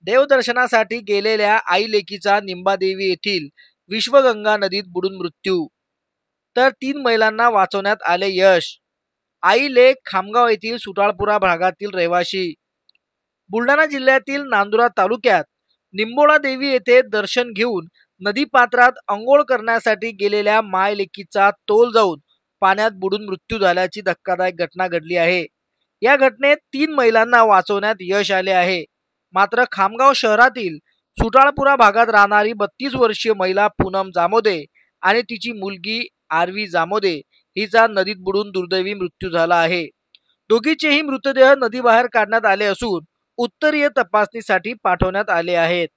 देवदर्शनासाठी गेलेल्या आई लेकीचा निंबादेवी येथील विश्वगंगा नदीत बुडून मृत्यू, तर 3 महिलांना वाचवण्यात आले यश। आई लेक खामगाव येथील सुटाळपुरा भागातील रहिवाशी। बुलढाणा जिल्ह्यातील नांदुरा तालुक्यात निंबोळा देवी येथे दर्शन घेऊन नदीपात्रात अंघोळ करण्यासाठी गेलेल्या माय लेकीचा तोल जाऊन पाण्यात बुडून मृत्यू झाल्याची धक्कादायक घटना घडली आहे। या घटनेत 3 महिलांना वाचवण्यात यश आले आहे। मात्र खामगाव शहरातील सुटाळपुरा भागात राहणारी 32 वर्षीय महिला पूनम जामोदे आणि तिची मुलगी आरवी जामोदे हिचा नदीत बुडून दुर्दैवी मृत्यू झाला आहे। दोघीचेही मृतदेह नदीबाहेर काढण्यात आले असून उत्तरीय तपासणीसाठी पाठवण्यात आले आहेत।